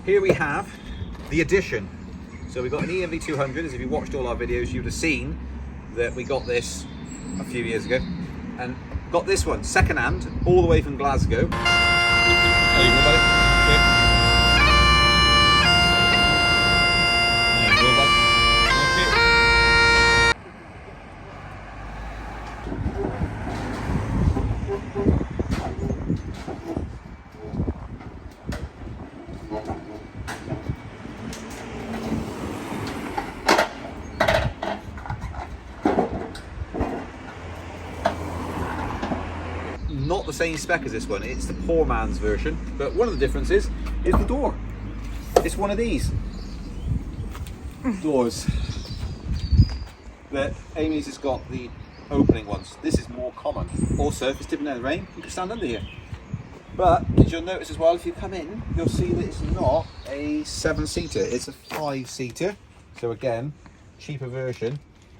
here we have the Edition. So we got an EMV 200, as if you watched all our videos, you'd have seen that we got this a few years ago. And got this one, second hand, all the way from Glasgow. How you go, buddy? Good. There you go, buddy. Not the same spec as this one, it's the poor man's version, but one of the differences is the door. It's one of these doors that Amy's has got, the opening ones. This is more common. Also, if it's dipping down the rain, you can stand under here. But as you'll notice as well, if you come in, you'll see that it's not a 7-seater, it's a 5-seater. So again, cheaper version,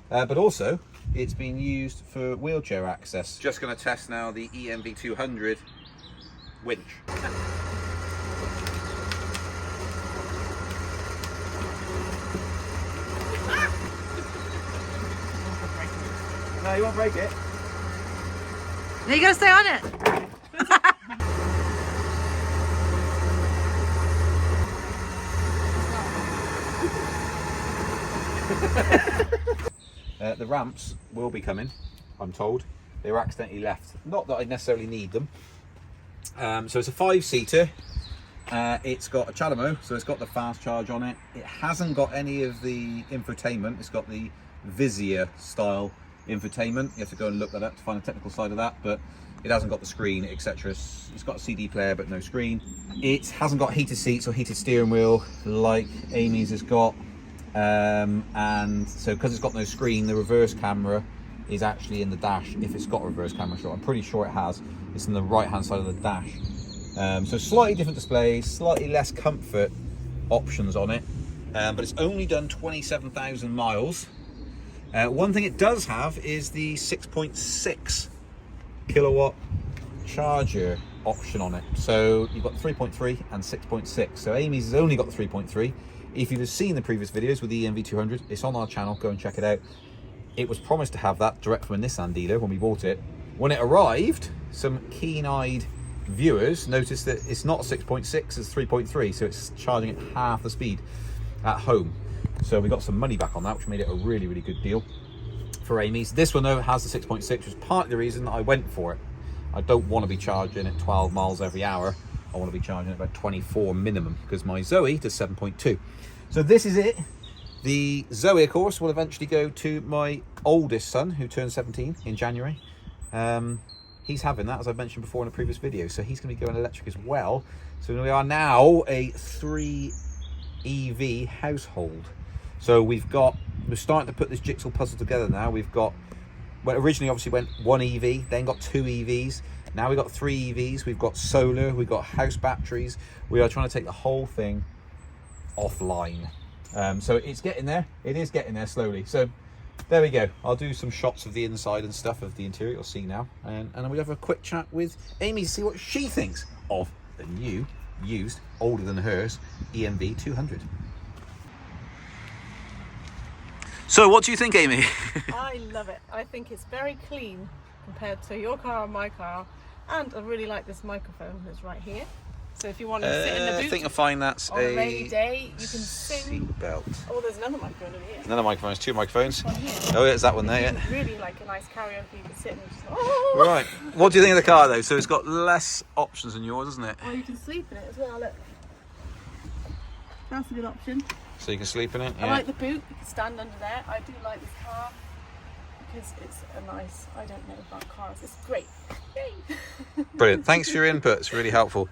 but also it's been used for wheelchair access. Just going to test now the EMV 200 winch. No, you won't break it. Now you gotta stay on it. The ramps will be coming, I'm told. They were accidentally left. Not that I necessarily need them. So it's a 5-seater. It's got a Chalamo, so it's got the fast charge on it. It hasn't got any of the infotainment. It's got the Vizier style infotainment. You have to go and look that up to find the technical side of that, but it hasn't got the screen, etc. It's got a CD player, but no screen. It hasn't got heated seats or heated steering wheel like Amy's has got. And so because it's got no screen, the reverse camera is actually in the dash. If it's got a reverse camera, sure, I'm pretty sure it has. It's on the right hand side of the dash. So slightly different display, slightly less comfort options on it, but it's only done 27,000 miles. One thing it does have is the 6.6 kilowatt charger option on it. So you've got 3.3 and 6.6. So Amy's has only got the 3.3. If you've seen the previous videos with the EMV 200, it's on our channel, go and check it out. It was promised to have that direct from a Nissan dealer when we bought it. When it arrived, some keen-eyed viewers noticed that it's not 6.6, it's 3.3, so it's charging at half the speed at home. So we got some money back on that, which made it a really, really good deal for Amy's. This one though has the 6.6, which is part of the reason that I went for it. I don't want to be charging at 12 miles every hour. I want to be charging at about 24 minimum, because my Zoe does 7.2. So this is it. The Zoe, of course, will eventually go to my oldest son, who turns 17 in January. He's having that, as I've mentioned before in a previous video, so he's going to be going electric as well. So we are now a 3 EV household. So we're starting to put this jigsaw puzzle together now. We've got, well, originally obviously went 1 EV, then got 2 EVs. Now we've got 3 EVs, we've got solar, we've got house batteries. We are trying to take the whole thing offline. So it's getting there. It is getting there slowly. So there we go. I'll do some shots of the inside and stuff of the interior, you'll see now. And then we'll have a quick chat with Amy to see what she thinks of the new, used, older than hers, EMV 200. So what do you think, Amy? I love it. I think it's very clean compared to your car and my car. And I really like this microphone that's right here. So if you want to sit in the boot, I think you'll find that's on a rainy day, you can sing. Seat belt. Oh, there's another microphone over here. Another microphone, there's 2 microphones. One here. Oh, yeah, it's that one there, yeah. Really like a nice karaoke, you can sit and just, oh! Right. What do you think of the car though? So it's got less options than yours, isn't it? Well, you can sleep in it as well, look. That's a good option. So you can sleep in it? Yeah. I like the boot, you can stand under there. I do like this car because it's a nice, I don't know about cars, it's great. Yay! Brilliant. Thanks for your input. It's really helpful.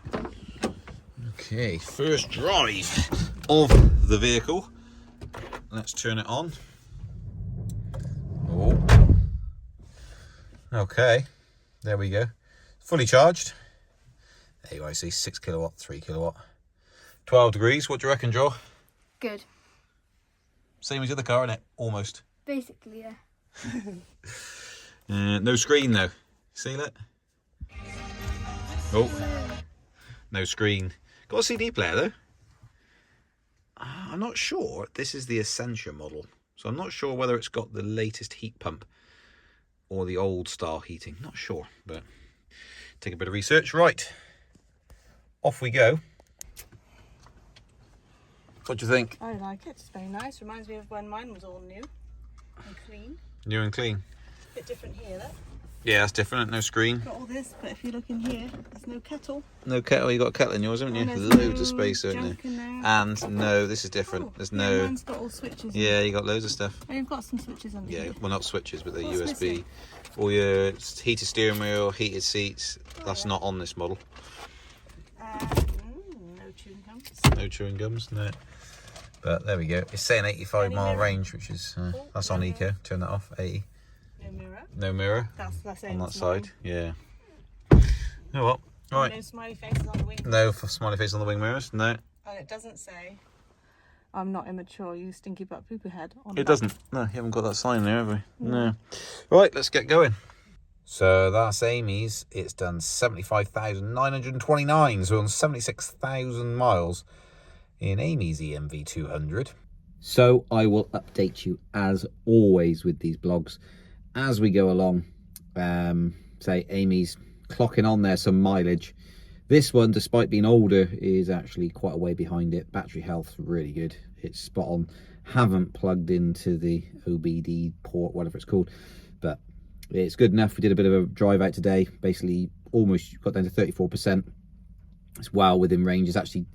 Okay, first drive of the vehicle. Let's turn it on. Oh. Okay, there we go. Fully charged. There you go, I see 6 kilowatt, 3 kilowatt. 12 degrees. What do you reckon, Joe? Good. Same as the other car, innit? Almost. Basically, yeah. No screen though. See that? Oh, no screen. Got a CD player though. I'm not sure. This is the Essentia model. So I'm not sure whether it's got the latest heat pump or the old style heating. Not sure, but take a bit of research. Right, off we go. What do you think? I like it. It's very nice. Reminds me of when mine was all new and clean. New and clean. Bit different here, look. Yeah, that's different. No screen. Got all this, but if you look in here, there's no kettle. No kettle. You got a kettle in yours, haven't you? And there's Loads no of space, haven't you? junk in there. And no, this is different. Oh, There's yeah, no. mine's got all switches. Yeah, you got loads of stuff. Oh, you've got some switches under Yeah, here. well, not switches, but they're What's USB. missing? All your heated steering wheel, heated seats. Oh, That's yeah. not on this model. No chewing gums. No chewing gums, no. But there we go. It's saying 85-mile mirror? range, which is that's on eco. Turn that off. 80. No mirror. No mirror That's saying on that it's side. mine. Yeah. Oh well. No Right. smiley faces on the wing. No smiley face on the wing mirrors. No. And it doesn't say, I'm not immature, you stinky butt poo poo head. On the It back. doesn't. No, you haven't got that sign there, have we? No. Right, let's get going. So that's Amy's. It's done 75,929, so on 76,000 miles in Amy's EMV 200. So I will update you as always with these blogs as we go along. Say Amy's clocking on there some mileage. This one, despite being older, is actually quite a way behind it. Battery health, really good. It's spot on. Haven't plugged into the OBD port, whatever it's called, but it's good enough. We did a bit of a drive out today. Basically, almost got down to 34%. It's well within range. It's actually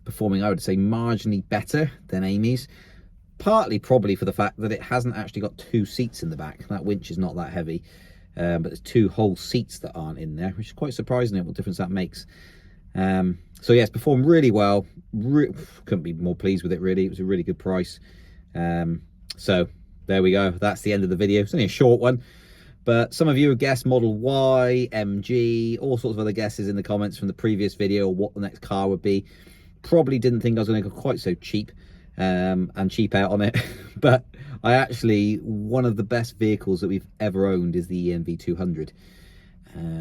performing, I would say, marginally better than Amy's. Partly probably for the fact that it hasn't actually got two seats in the back. That winch is not that heavy. But there's two whole seats that aren't in there, which is quite surprising at what difference that makes. So yeah, it's performed really well. Couldn't be more pleased with it, really. It was a really good price. So there we go. That's the end of the video. It's only a short one, but some of you have guessed Model Y, MG, all sorts of other guesses in the comments from the previous video, what the next car would be. Probably didn't think I was going to go quite so cheap and cheap out on it, but I actually, one of the best vehicles that we've ever owned is the EMV 200.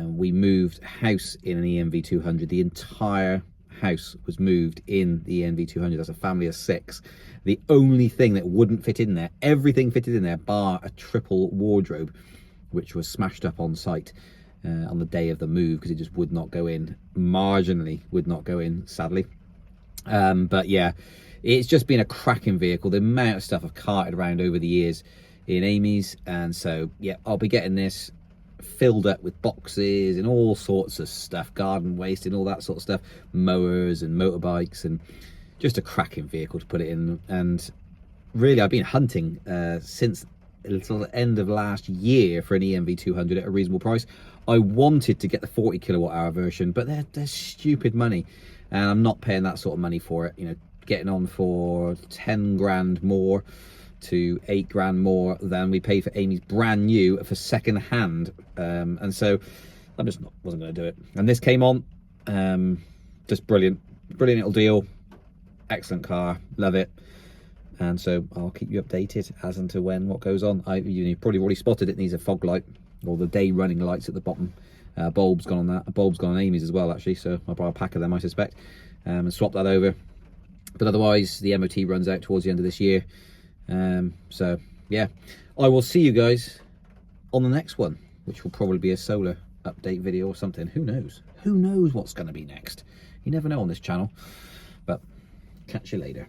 We moved house in an EMV 200. The entire house was moved in the EMV 200. That's a family of 6. The only thing that wouldn't fit in there, everything fitted in there bar a triple wardrobe, which was smashed up on site on the day of the move because it just would not go in. Marginally would not go in, sadly. But yeah, it's just been a cracking vehicle. The amount of stuff I've carted around over the years in Amy's, and so yeah, I'll be getting this filled up with boxes and all sorts of stuff, garden waste and all that sort of stuff, mowers and motorbikes, and just a cracking vehicle to put it in. And really, I've been hunting since until the end of last year for an EMV 200 at a reasonable price. I wanted to get the 40 kilowatt hour version, but they're stupid money, and I'm not paying that sort of money for it. You know, getting on for 10 grand more to 8 grand more than we paid for Amy's brand new for second hand, and so I just wasn't going to do it. And this came on, just brilliant little deal, excellent car, love it. And so I'll keep you updated as and to when what goes on. You've probably already spotted it needs a fog light, or the day running lights at the bottom. Bulb's gone on that. A bulb's gone on Amy's as well, actually, so I'll buy a pack of them, I suspect, and swap that over. But otherwise, the MOT runs out towards the end of this year. So yeah, I will see you guys on the next one, which will probably be a solar update video or something. Who knows what's going to be next. You never know on this channel, but catch you later.